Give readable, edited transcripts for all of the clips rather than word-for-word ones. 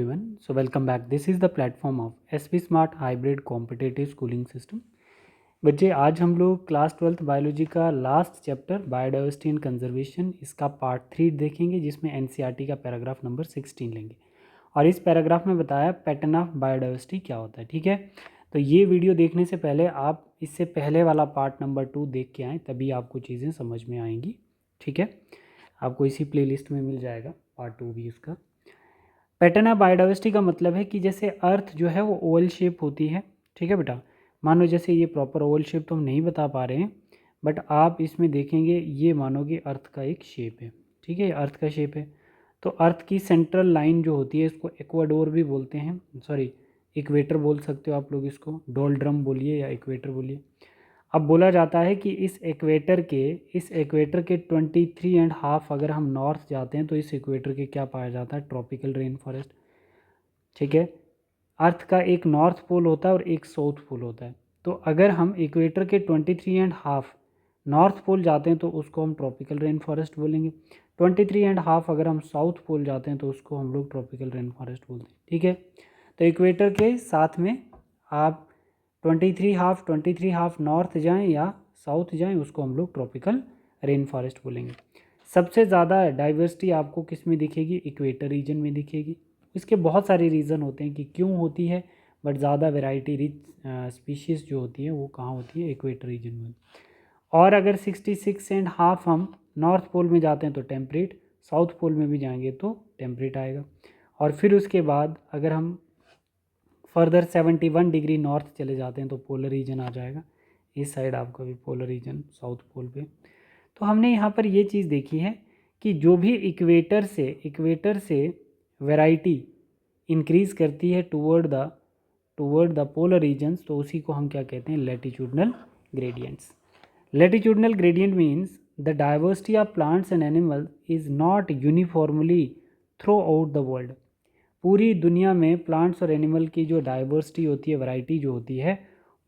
everyone. So welcome back. This is the platform of SV Smart Hybrid Competitive Schooling System. बच्चे आज हम लोग class 12th biology का last chapter biodiversity and conservation इसका part 3 देखेंगे, जिसमें एनसीईआरटी का पैराग्राफ नंबर 16 लेंगे। और इस पैराग्राफ में बताया पैटर्न ऑफ बायोडाइवर्सिटी क्या होता है। ठीक है, तो ये वीडियो देखने से पहले आप इससे पहले वाला पार्ट नंबर 2 देख के आएँ, तभी आपको चीज़ें समझ में आएंगी। ठीक है, आपको इसी प्लेलिस्ट में मिल जाएगा पार्ट 2 भी इसका। पैटर्न ऑफ बायोडाइवर्सिटी का मतलब है कि जैसे अर्थ जो है वो ओवल शेप होती है। ठीक है बेटा, मानो जैसे ये प्रॉपर ओवल शेप तो हम नहीं बता पा रहे हैं, बट आप इसमें देखेंगे ये मानो कि अर्थ का एक शेप है। ठीक है, अर्थ का शेप है। तो अर्थ की सेंट्रल लाइन जो होती है इसको इक्वाडोर भी बोलते हैं, सॉरी इक्वेटर बोल सकते हो आप लोग, इसको डोल्ड्रम बोलिए या इक्वेटर बोलिए। अब बोला जाता है कि इस इक्वेटर के 23.5 अगर हम नॉर्थ जाते हैं तो इस इक्वेटर के क्या पाया जाता है, ट्रॉपिकल रेन फॉरेस्ट। ठीक है, अर्थ का एक नॉर्थ पोल होता है और एक साउथ पोल होता है। तो अगर हम इक्वेटर के 23.5 नॉर्थ पोल जाते हैं तो उसको हम ट्रॉपिकल रेन फॉरेस्ट बोलेंगे। 23.5 अगर हम साउथ पोल जाते हैं तो उसको हम लोग ट्रॉपिकल रेन फॉरेस्ट बोलते हैं। ठीक है, तो इक्वेटर के साथ में आप 23.5 नॉर्थ जाएं या साउथ जाएं, उसको हम लोग ट्रॉपिकल रेन फॉरेस्ट बोलेंगे। सबसे ज़्यादा डाइवर्सिटी आपको किस में दिखेगी, इक्वेटर रीजन में दिखेगी। इसके बहुत सारे रीज़न होते हैं कि क्यों होती है, बट ज़्यादा वैरायटी रिच स्पीशीज़ जो होती है वो कहाँ होती है, इक्वेटर रीजन में। और अगर 66.5 हम नॉर्थ पोल में जाते हैं तो टेम्परेट, साउथ पोल में भी जाएंगे तो टेम्परेट आएगा। और फिर उसके बाद अगर हम फर्दर 71 डिग्री नॉर्थ चले जाते हैं तो पोलर रीजन आ जाएगा। इस साइड आपका भी पोलर रीजन साउथ पोल पे। तो हमने यहाँ पर ये चीज़ देखी है कि जो भी इक्वेटर से वैरायटी इंक्रीज़ करती है टूवर्ड द पोलर रीजन्स, तो उसी को हम क्या कहते हैं, latitudinal gradients. Latitudinal gradient means the diversity of plants and animals is not uniformly through out the world. पूरी दुनिया में प्लांट्स और एनिमल की जो डाइवर्सिटी होती है, वैरायटी जो होती है,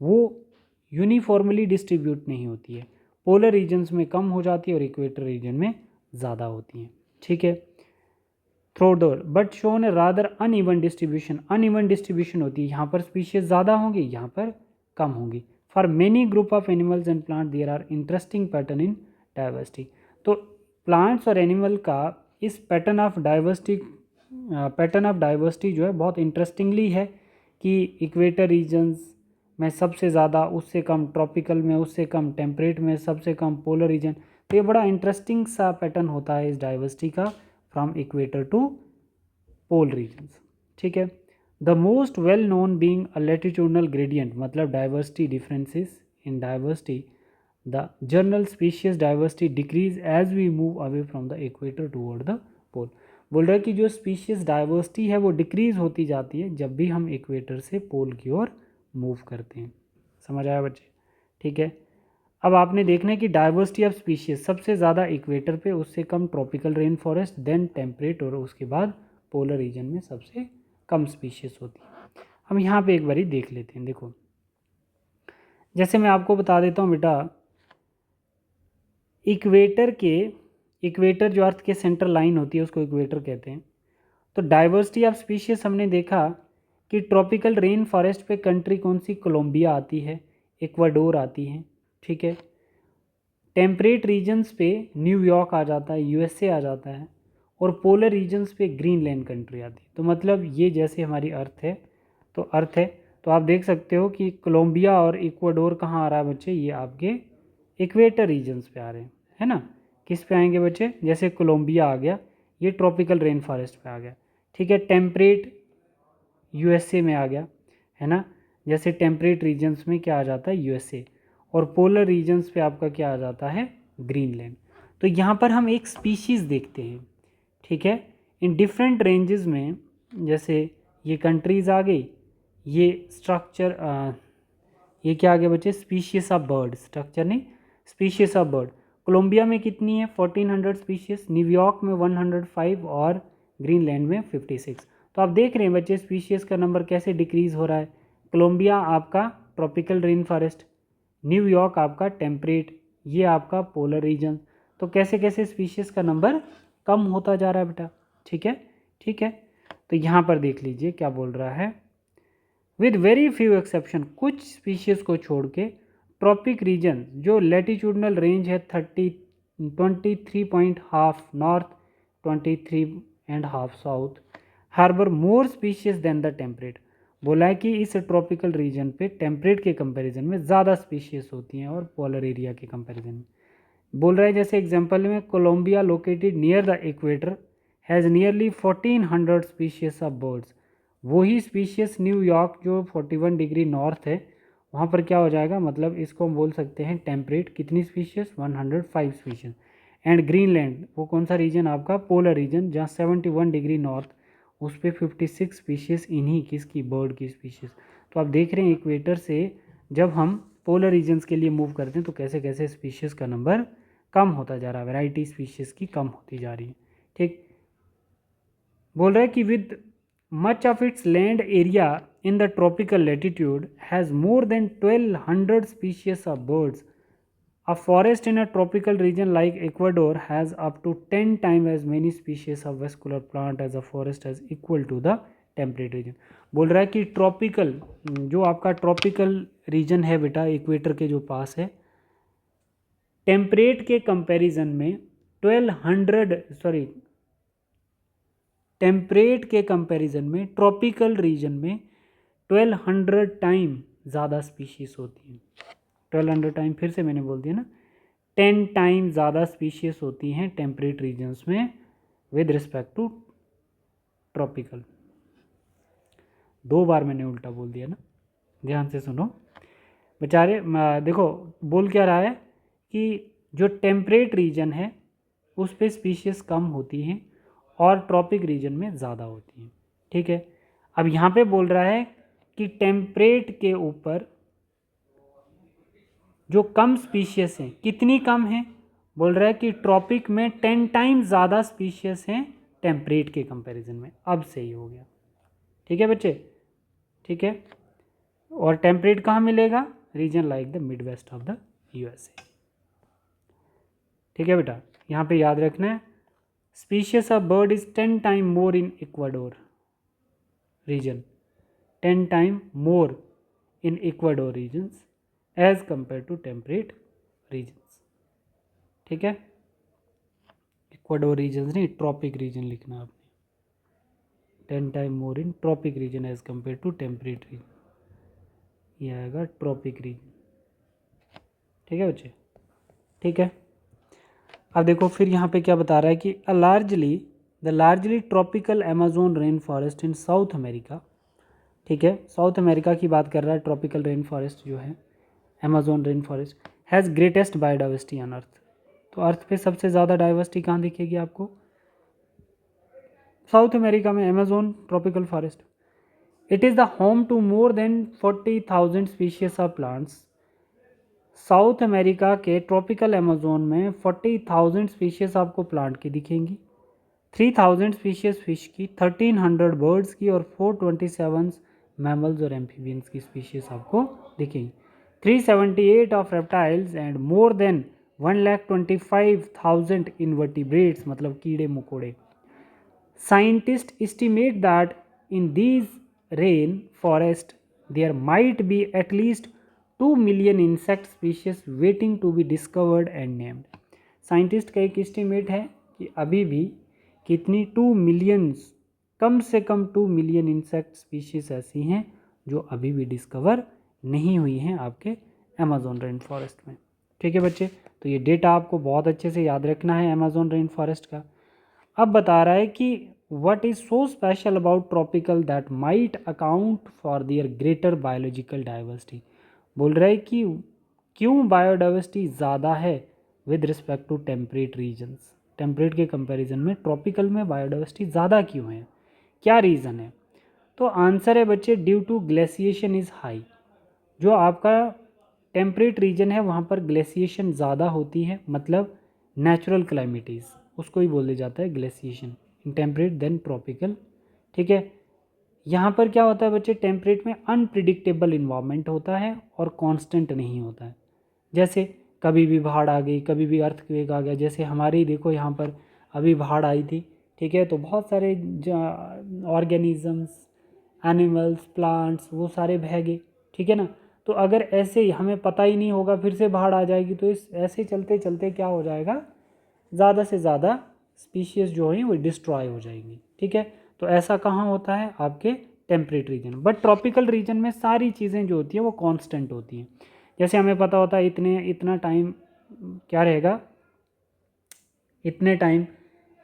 वो यूनिफॉर्मली डिस्ट्रीब्यूट नहीं होती है। पोलर रीजन्स में कम हो जाती है और इक्वेटर रीजन में ज़्यादा होती हैं। ठीक है, through the world but shown A rather uneven distribution होती है। यहाँ पर स्पीशीज ज़्यादा होंगी, यहाँ पर कम होंगी। For many group of animals and plant there are interesting pattern in diversity. तो प्लांट्स और एनिमल का इस पैटर्न ऑफ डाइवर्सिटी जो है बहुत इंटरेस्टिंगली है कि इक्वेटर रीजन्स में सबसे ज़्यादा, उससे कम ट्रॉपिकल में, उससे कम टेम्परेट में, सबसे कम पोलर रीजन। तो ये बड़ा इंटरेस्टिंग सा पैटर्न होता है इस डाइवर्सिटी का, from equator to pole regions. ठीक है, the most well known being a latitudinal gradient, मतलब diversity differences in diversity, the general species diversity decreases as we move away from the equator toward the pole. बोल रहा है कि जो species diversity है वो डिक्रीज होती जाती है जब भी हम इक्वेटर से पोल की ओर मूव करते हैं। समझ आया बच्चे? ठीक है, अब आपने देखना है कि डाइवर्सिटी ऑफ स्पीशीज सबसे ज़्यादा इक्वेटर पे, उससे कम tropical rain forest, then temperate, और उसके बाद पोलर रीजन में सबसे कम स्पीशीज होती है। हम यहाँ पे एक बारी देख लेते हैं। देखो, जैसे मैं आपको बता देता हूँ बेटा, इक्वेटर जो अर्थ के सेंट्रल लाइन होती है उसको इक्वेटर कहते हैं। तो डाइवर्सिटी ऑफ स्पीशीज हमने देखा कि ट्रॉपिकल रेन फॉरेस्ट पे कंट्री कौन सी, कोलंबिया आती है, इक्वाडोर आती है। ठीक है, टेम्परेट रीजन्स पे न्यूयॉर्क आ जाता है, यूएसए आ जाता है, और पोलर रीजन्स पे ग्रीनलैंड कंट्री आती है। तो मतलब ये जैसे हमारी अर्थ है, तो आप देख सकते हो कि कोलंबिया और इक्वाडोर कहाँ आ रहा है बच्चे, ये आपके इक्वेटर रीजन्स पे आ रहे हैं, है ना। किस पे आएंगे बच्चे, जैसे कोलंबिया आ गया, ये ट्रॉपिकल रेन फॉरेस्ट पे आ गया। ठीक है, टेम्परेट यूएसए में आ गया, है ना। जैसे टेम्परेट रीजन्स में क्या आ जाता है, यूएसए, और पोलर रीजन्स पे आपका क्या आ जाता है, ग्रीनलैंड। तो यहाँ पर हम एक स्पीशीज़ देखते हैं। ठीक है, इन डिफरेंट रेंजेस में, जैसे ये कंट्रीज़ आ गई, ये स्ट्रक्चर, ये क्या आ गया बच्चे, स्पीशीज ऑफ बर्ड, स्ट्रक्चर नहीं, स्पीशीज ऑफ बर्ड। कोलंबिया में कितनी है, 1400 स्पीशीज, न्यूयॉर्क में 105 और ग्रीनलैंड में 56। तो आप देख रहे हैं बच्चे स्पीशीज का नंबर कैसे डिक्रीज हो रहा है। कोलंबिया आपका ट्रॉपिकल रेन फॉरेस्ट, न्यूयॉर्क आपका टेम्परेट, ये आपका पोलर रीजन। तो कैसे कैसे स्पीशीज का नंबर कम होता जा रहा है बेटा। ठीक है, ठीक है। तो यहाँ पर देख लीजिए क्या बोल रहा है, विद वेरी फ्यू एक्सेप्शन, कुछ स्पीशीज़ को छोड़ के ट्रॉपिक रीजन जो लेटीट्यूडनल रेंज है 23.5 north, 23.5 south, harbour more species than the temperate. बोला है कि इस ट्रॉपिकल रीजन पे टेम्परेट के कंपैरिजन में ज़्यादा स्पीशीज होती हैं और पोलर एरिया के कंपैरिजन में। बोल रहा है जैसे एग्जांपल में Colombia located near the equator has nearly 1400 species of birds. वही स्पीशीज न्यूयॉर्क जो 41 डिग्री नॉर्थ है वहाँ पर क्या हो जाएगा, मतलब इसको हम बोल सकते हैं टेम्परेट, कितनी स्पीशीज 105 स्पीशीज। एंड ग्रीनलैंड वो कौन सा रीजन आपका, पोलर रीजन, जहाँ 71 डिग्री नॉर्थ उस पर 56 स्पीशीज इन्हीं किसकी, बर्ड की स्पीशीज। तो आप देख रहे हैं इक्वेटर से जब हम पोलर रीजन्स के लिए मूव करते हैं तो कैसे कैसे स्पीशीज का नंबर कम होता जा रहा है, वैरायटी स्पीशीज की कम होती जा रही है। ठीक, बोल रहा है कि with much of its land area in the tropical latitude has more than 1200 species of birds. A forest in a tropical region like Ecuador has up to 10 times as many species of vascular plant as a forest as equal to the temperate region. बोल रहा है कि tropical, जो आपका tropical region है बेटा equator के जो पास है, टेम्परेट के कंपैरिजन में 1200 टाइम ज़्यादा स्पीशीज़ होती हैं। 1200 टाइम, फिर से मैंने बोल दिया ना, 10 टाइम ज़्यादा स्पीशीज़ होती हैं टेम्परेट रीजन्स में विद रिस्पेक्ट टू ट्रॉपिकल। 2 बार मैंने उल्टा बोल दिया ना, ध्यान से सुनो बेचारे। देखो बोल क्या रहा है कि जो टेम्परेट रीजन है उस पर स्पीशीज़ कम होती हैं और ट्रॉपिक रीजन में ज़्यादा होती हैं। ठीक है, अब यहाँ पे बोल रहा है कि टेम्परेट के ऊपर जो कम स्पीशीज़ हैं, कितनी कम हैं, बोल रहा है कि ट्रॉपिक में 10 टाइम ज़्यादा स्पीशीज़ हैं टेम्परेट के कंपैरिजन में। अब सही हो गया। ठीक है बच्चे, ठीक है। और टेम्परेट कहाँ मिलेगा, region like the mid west of the USA. ठीक है बेटा, यहाँ पे याद रखना है, species of bird is 10 times more in Ecuador region, 10 times more in Ecuador regions as compared to temperate regions। ठीक है, इक्वाडोर रीजन नहीं, ट्रॉपिक रीजन लिखना आपने, 10 time more in tropic region as compare to temperate region, ये आएगा tropic reason. ठीक है बच्चे, ठीक है। अब देखो फिर यहाँ पे क्या बता रहा है कि the largely tropical Amazon rain forest in south America. ठीक है, साउथ अमेरिका की बात कर रहा है, ट्रॉपिकल रेन फॉरेस्ट जो है Amazon rain forest has greatest biodiversity on earth. तो अर्थ पे सबसे ज़्यादा डाइवर्सिटी कहाँ दिखेगी आपको, साउथ अमेरिका में, Amazon tropical forest. It is the home to more than 40,000 species of plants. South America के ट्रॉपिकल अमेजोन में 40,000 स्पीशीज़ आपको प्लांट की दिखेंगी, 3,000 स्पीशीज़ फिश की, 1300 बर्ड्स की और 427 मैमल्स और एम्फीबियंस की स्पीशीज़ आपको दिखेंगी, 378 of reptiles and more than 1,25,000 invertebrates, मतलब कीड़े मकोड़े। Scientist estimate that in these rain forest there might be at least 2 million insect species waiting to be discovered and named. Scientist का एक एस्टिमेट है कि अभी भी कितनी 2 मिलियंस, कम से कम 2 मिलियन इंसेक्ट स्पीशीज ऐसी हैं जो अभी भी डिस्कवर नहीं हुई हैं आपके अमेजोन रेन फॉरेस्ट में। ठीक है बच्चे, तो ये डेटा आपको बहुत अच्छे से याद रखना है अमेजोन रेन फॉरेस्ट का। अब बता रहा है कि what is so special about tropical that might account for their greater biological diversity. बोल रहा है कि क्यों बायोडाइवर्सिटी ज़्यादा है with respect to temperate regions, temperate के कंपैरिजन में ट्रॉपिकल में बायोडाइवर्सिटी ज़्यादा क्यों है, क्या रीज़न है। तो आंसर है बच्चे, due to glaciation is high. जो आपका टेम्परेट रीजन है वहाँ पर ग्लेशिएशन ज़्यादा होती है, मतलब नेचुरल क्लाइमेटीज़, उसको ही बोल दिया जाता है glaciation in temperate than tropical. ठीक है, यहाँ पर क्या होता है बच्चे, टेम्परेट में अनप्रिडिक्टेबल इन्वायरमेंट होता है और कांस्टेंट नहीं होता है। जैसे कभी भी बाढ़ आ गई, कभी भी अर्थक्वेक आ गया, जैसे हमारे ही देखो यहाँ पर अभी बाढ़ आई थी, ठीक है। तो बहुत सारे ऑर्गेनिजम्स, एनिमल्स, प्लांट्स, वो सारे बह गए, ठीक है ना। तो अगर ऐसे ही हमें पता ही नहीं होगा, फिर से बाढ़ आ जाएगी, तो इस ऐसे चलते चलते क्या हो जाएगा, ज़्यादा से ज़्यादा स्पीशीज़ जो हैं वो डिस्ट्रॉय हो जाएंगी, ठीक है। तो ऐसा कहाँ होता है, आपके temperate region. But tropical region में सारी चीज़ें जो होती हैं वो कांस्टेंट होती हैं। जैसे हमें पता होता है इतना टाइम क्या रहेगा, इतने टाइम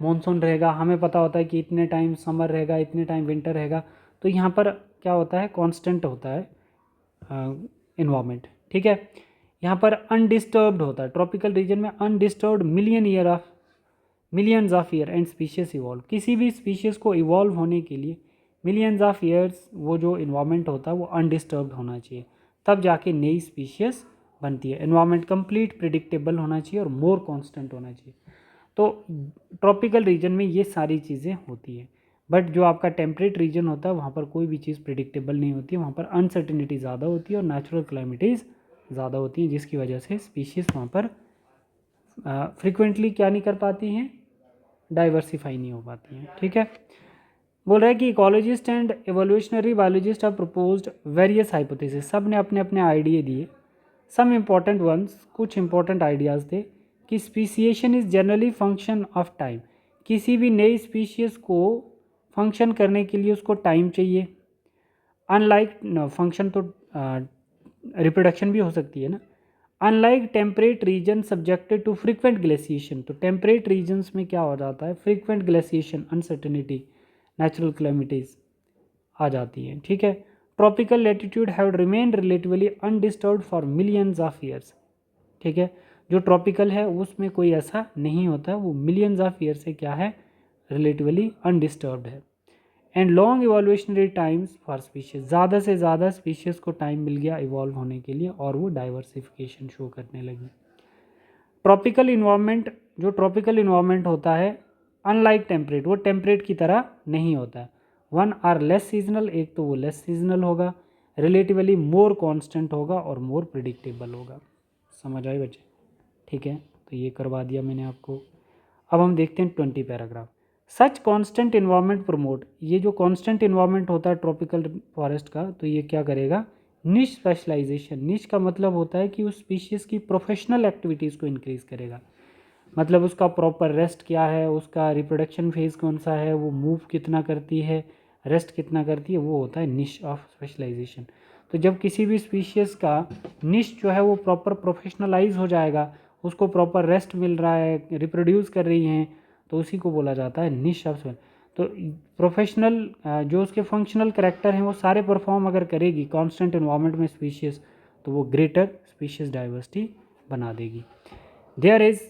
मॉनसून रहेगा, हमें पता होता है कि इतने टाइम समर रहेगा, इतने टाइम विंटर रहेगा। तो यहाँ पर क्या होता है, कांस्टेंट होता है इन्वायरमेंट, ठीक है। यहाँ पर अनडिस्टर्ब्ड होता है, ट्रॉपिकल रीजन में undisturbed millions of year and species evolve. किसी भी स्पीशीज़ को इवॉल्व होने के लिए मिलियंस ऑफ ईयर्स वो जो इन्वायरमेंट होता है वो अनडिस्टर्ब्ड होना चाहिए, तब जाके नई स्पीशीज़ बनती है। इन्वायरमेंट कंप्लीट प्रिडिक्टेबल होना चाहिए और मोर कांस्टेंट होना चाहिए। तो ट्रॉपिकल रीजन में ये सारी चीज़ें होती हैं। बट जो आपका टेम्परेट रीजन होता है वहाँ पर कोई भी चीज़ प्रिडिक्टेबल नहीं होती है, वहाँ पर अनसर्टिनिटी ज़्यादा होती है और नेचुरल क्लाइमिटीज़ ज़्यादा होती हैं, जिसकी वजह से स्पीशीज़ वहाँ पर फ्रिक्वेंटली क्या नहीं कर पाती हैं, डाइवर्सिफाई नहीं हो पाती हैं, ठीक है। बोल रहा है कि ecologist and evolutionary biologist have proposed various hypothesis. सब ने अपने अपने आइडिया दिए। सम इम्पॉर्टेंट वंस, कुछ इंपॉर्टेंट आइडियाज़ थे कि speciation is generally function of time. किसी भी नई स्पीशीज़ को फंक्शन करने के लिए उसको टाइम चाहिए। अनलाइक फंक्शन तो रिप्रोडक्शन भी हो सकती है ना। Unlike temperate region subjected to frequent glaciation. तो टेम्परेट रीजन्स में क्या हो जाता है, frequent glaciation, uncertainty, natural calamities आ जाती हैं, ठीक है। Tropical latitude have remained relatively undisturbed for millions of years, ठीक है। जो ट्रॉपिकल है उसमें कोई ऐसा नहीं होता है, वो मिलियंस ऑफ ईयर से क्या है, रिलेटिवली अनडिस्टर्ब्ड है। And long evolutionary times for species, ज़्यादा से ज़्यादा स्पीशीज़ को टाइम मिल गया इवॉल्व होने के लिए और वो डाइवर्सिफिकेशन शो करने लगी। ट्रॉपिकल इन्वायरमेंट, जो ट्रॉपिकल इन्वायरमेंट होता है अनलाइक टेम्परेट, वो टेम्परेट की तरह नहीं होता है। वन आर लेस सीजनल, एक तो वो लेस सीजनल होगा, रिलेटिवली मोर कांस्टेंट होगा और मोर प्रिडिक्टेबल होगा। समझ आए बच्चे, ठीक है। तो ये करवा दिया मैंने आपको। अब हम देखते हैं 20 पैराग्राफ। सच कांस्टेंट इन्वायरमेंट प्रमोट, ये जो कांस्टेंट इन्वायरमेंट होता है ट्रॉपिकल फॉरेस्ट का, तो ये क्या करेगा, निश स्पेशलाइजेशन। निश का मतलब होता है कि उस स्पीशीज़ की प्रोफेशनल एक्टिविटीज़ को इंक्रीज़ करेगा। मतलब उसका प्रॉपर रेस्ट क्या है, उसका रिप्रोडक्शन फेज़ कौन सा है, वो मूव कितना करती है, रेस्ट कितना करती है, वो होता है निश ऑफ स्पेशलाइजेशन। तो जब किसी भी स्पीशीज़ का निश जो है वो प्रॉपर प्रोफेशनलाइज हो जाएगा, उसको प्रॉपर रेस्ट मिल रहा है, रिप्रोड्यूस कर रही हैं, तो उसी को बोला जाता है निश ऑफ। तो प्रोफेशनल जो उसके फंक्शनल करेक्टर हैं वो सारे परफॉर्म अगर करेगी कांस्टेंट इन्वायरमेंट में स्पीशीज़, तो वो ग्रेटर स्पीशीज़ डाइवर्सिटी बना देगी। देयर इज़,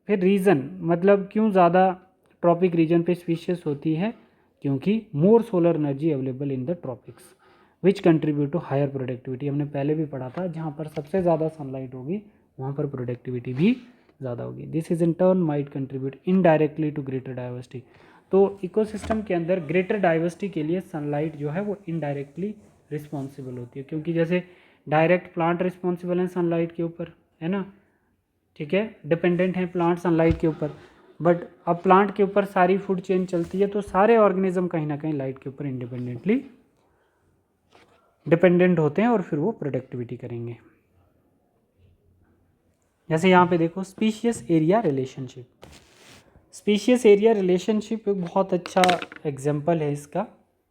फिर रीज़न, मतलब क्यों ज़्यादा ट्रॉपिक रीजन पे स्पीशीज़ होती है, क्योंकि more solar energy available in the tropics which contribute to higher productivity. हमने पहले भी पढ़ा था, जहाँ पर सबसे ज़्यादा सनलाइट होगी वहाँ पर प्रोडक्टिविटी भी ज़्यादा होगी। This is in turn might contribute indirectly to greater diversity. तो इकोसिस्टम के अंदर ग्रेटर डाइवर्सिटी के लिए सनलाइट जो है वो इनडायरेक्टली रिस्पॉन्सिबल होती है, क्योंकि जैसे डायरेक्ट प्लांट रिस्पॉन्सिबल हैं सनलाइट के ऊपर, है ना, ठीक है, डिपेंडेंट हैं प्लांट सनलाइट के ऊपर। बट अब प्लांट के ऊपर सारी फूड चेन चलती है, तो सारे ऑर्गेनिज्म कहीं ना कहीं लाइट के ऊपर इंडिपेंडेंटली डिपेंडेंट होते हैं और फिर वो प्रोडक्टिविटी करेंगे। जैसे यहाँ पे देखो species area relationship. Species area relationship एक बहुत अच्छा एग्जाम्पल है इसका,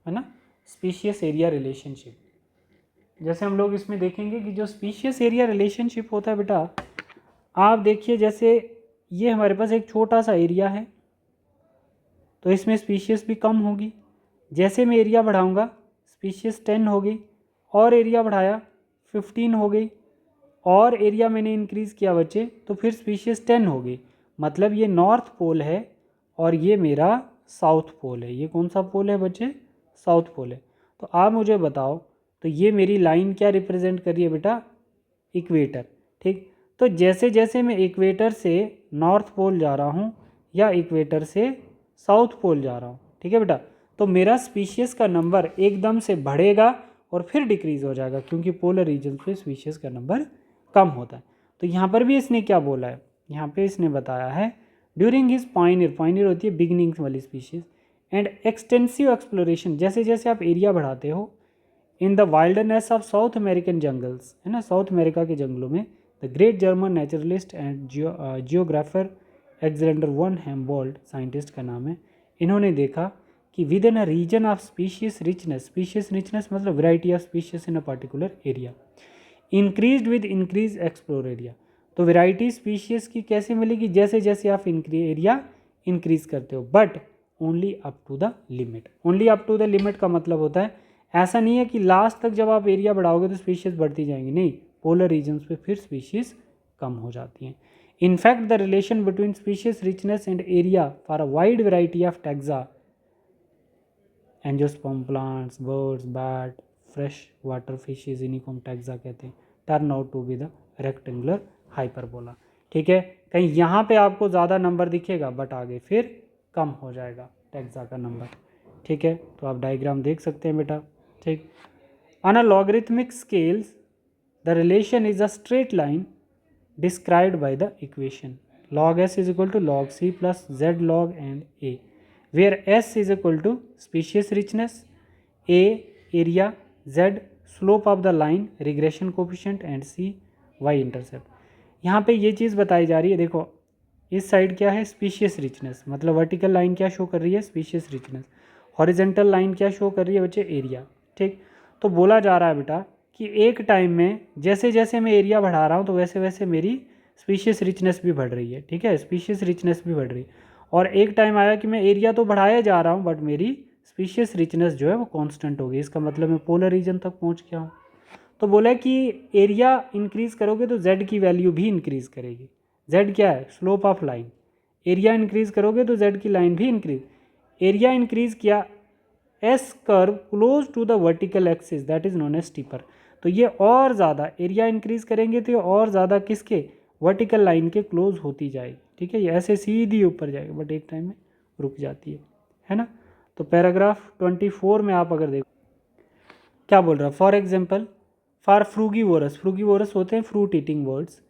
है ना। स्पीशियस एरिया रिलेशनशिप, जैसे हम लोग इसमें देखेंगे कि जो स्पीशियस एरिया रिलेशनशिप होता है बेटा, आप देखिए जैसे ये हमारे पास एक छोटा सा एरिया है, तो इसमें स्पीशीज़ भी कम होगी। जैसे मैं एरिया बढ़ाऊंगा स्पीशीज़ 10 हो गई, और एरिया बढ़ाया 15 हो गई, और एरिया मैंने इंक्रीज़ किया बच्चे, तो फिर स्पीशीज़ 10 हो गई। मतलब ये नॉर्थ पोल है और ये मेरा साउथ पोल है। ये कौन सा पोल है बच्चे, साउथ पोल है। तो आप मुझे बताओ, तो ये मेरी लाइन क्या रिप्रेजेंट कर रही है बेटा, इक्वेटर, ठीक। तो जैसे जैसे मैं इक्वेटर से नॉर्थ पोल जा रहा हूँ या इक्वेटर से साउथ पोल जा रहा हूँ, ठीक है बेटा, तो मेरा स्पीशीज़ का नंबर एकदम से बढ़ेगा और फिर डिक्रीज़ हो जाएगा, क्योंकि पोलर रीजन पे स्पीशीज़ का नंबर कम होता है। तो यहाँ पर भी इसने क्या बोला है, यहाँ पे इसने बताया है ड्यूरिंग हिज पाइनियर, पाइनियर होती है बिगिनिंग वाली स्पीशीज, एंड एक्सटेंसिव एक्सप्लोरेशन, जैसे जैसे आप एरिया बढ़ाते हो, in the wildness of South American jungles, है ना, साउथ अमेरिका के जंगलों में, the great German naturalist and geographer Alexander von Humboldt, scientist का नाम है, इन्होंने देखा कि within a region of species richness मतलब variety of species in a particular area, increase with increase explore area. तो वैरायटी स्पीशीज की कैसे मिलेगी, जैसे जैसे आप एरिया इंक्रीज करते हो, but only up to the limit. Only up to the limit का मतलब होता है ऐसा नहीं है कि लास्ट तक जब आप एरिया बढ़ाओगे तो स्पीशीज बढ़ती जाएंगी, नहीं, पोलर रीजन्स पे फिर स्पीशीज कम हो जाती हैं। In fact the relation between species richness and area for a wide variety of taxa, angiosperm plants, birds, bat, fresh water fishes, इन्हीं को हम टैक्सा कहते हैं, turn out to be the rectangular hyperbola. ठीक है, कहीं यहाँ पे आपको ज़्यादा नंबर दिखेगा बट आगे फिर कम हो जाएगा टैक्सा का नंबर। ठीक है, तो आप डायग्राम देख सकते हैं बेटा। ठीक, on a logarithmic scales the relation is a straight line described by the equation log s is equal to log c plus z log and a, where s is equal to species richness, a area, z slope of the line regression coefficient and c y intercept। यहाँ पे ये चीज़ बताई जा रही है, देखो इस side क्या है, स्पीशीज रिचनेस, मतलब वर्टिकल लाइन क्या शो कर रही है, स्पीशीज रिचनेस, हॉरिजेंटल लाइन क्या शो कर रही है बच्चे, एरिया। ठीक, तो बोला जा रहा है बेटा कि एक टाइम में जैसे जैसे मैं एरिया बढ़ा रहा हूँ तो वैसे वैसे मेरी स्पीशीज रिचनेस भी बढ़ रही है। ठीक है, स्पीशीज रिचनेस भी बढ़ रही है, और एक टाइम आया कि मैं एरिया तो बढ़ाया जा रहा हूँ बट मेरी स्पीशीज रिचनेस जो है वो कांस्टेंट हो गई, इसका मतलब मैं पोलर रीजन तक पहुँच गया हूँ। तो बोला कि एरिया इंक्रीज़ करोगे तो z की वैल्यू भी इंक्रीज़ करेगी। z क्या है, slope of line, area increase करोगे तो z की लाइन भी इंक्रीज, एरिया इंक्रीज़ किया, as curve close to the vertical axis that is known as steeper, तो ये और ज़्यादा एरिया इंक्रीज़ करेंगे तो ये और ज़्यादा किसके, वर्टिकल लाइन के क्लोज होती जाएगी। ठीक है, ये ऐसे सीधी ऊपर जाएगी बट एक टाइम में रुक जाती है ना। तो पैराग्राफ 24 में आप अगर देखो क्या बोल रहा है, for example for frugivorous, frugivorous होते हैं fruit eating birds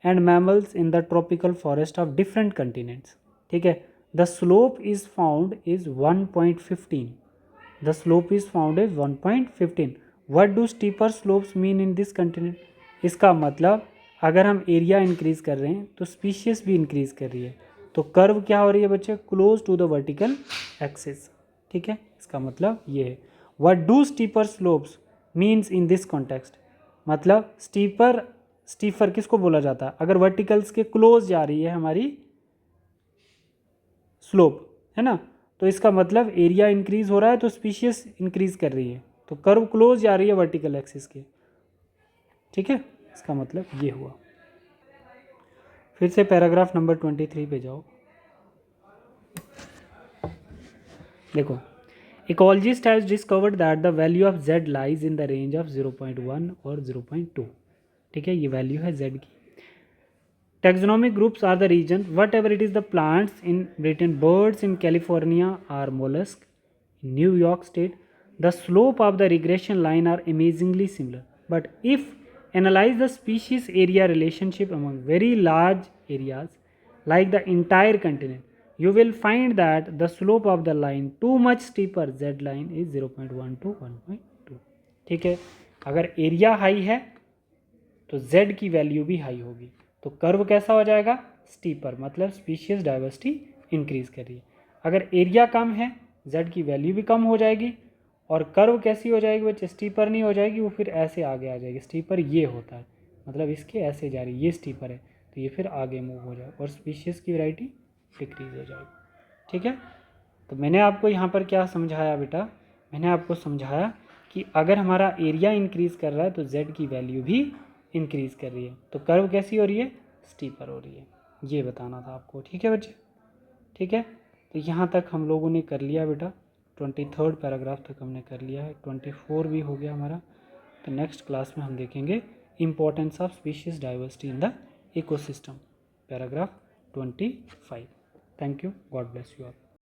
and mammals in the tropical forest of different continents. ठीक है, the slope is found is 1.15, the slope is found is 1.15। What do steeper slopes mean in this continent, इसका मतलब अगर हम area increase कर रहे हैं तो स्पीशीज भी इंक्रीज कर रही है, तो कर्व क्या हो रही है बच्चे, close to the vertical axis. ठीक है, इसका मतलब ये है। What do steeper slopes means in this context, मतलब स्टीपर किसको बोला जाता है, अगर वर्टिकल्स के क्लोज जा रही है हमारी स्लोप, है ना, तो इसका मतलब एरिया इंक्रीज हो रहा है तो स्पीशीज इंक्रीज कर रही है, तो कर्व क्लोज जा रही है वर्टिकल एक्सिस के। ठीक है, इसका मतलब ये हुआ। फिर से पैराग्राफ नंबर 23 पे जाओ, देखो ecologist has discovered that the value of z lies in the range of 0.1 और 0.2। ठीक है, ये वैल्यू है z की। Taxonomic groups are the region, whatever it is, the plants in Britain, birds in California or mollusk in New York State. The slope of the regression line are amazingly similar. But if analyze the species area relationship among very large areas like the entire continent, you will find that the slope of the line too much steeper z line is 0.1 to 1.2। ठीक है, अगर area high है तो z की value भी high होगी, तो curve कैसा हो जाएगा, स्टीपर, मतलब स्पीशीज डाइवर्सिटी इंक्रीज कर रही है। अगर एरिया कम है z की वैल्यू भी कम हो जाएगी, और कर्व कैसी हो जाएगी बच्चे, स्टीपर नहीं हो जाएगी, वो फिर ऐसे आगे आ जाएगी। स्टीपर ये होता है, मतलब इसके ऐसे जा रही है, ये स्टीपर है तो ये फिर आगे मूव हो जाएगा और स्पीशीज की वैरायटी डिक्रीज हो जाएगी। ठीक है, तो मैंने आपको यहाँ पर क्या समझाया बेटा, मैंने आपको समझाया कि अगर हमारा एरिया इंक्रीज़ कर रहा है तो z की वैल्यू भी इंक्रीज़ कर रही है, तो कर्व कैसी हो रही है, स्टीपर हो रही है, ये बताना था आपको। ठीक है बच्चे, ठीक है, तो यहाँ तक हम लोगों ने कर लिया बेटा, 23rd पैराग्राफ तक हमने कर लिया है, 24 भी हो गया हमारा। तो नेक्स्ट क्लास में हम देखेंगे importance of species diversity in the ecosystem, paragraph 25। Thank you, God bless you all.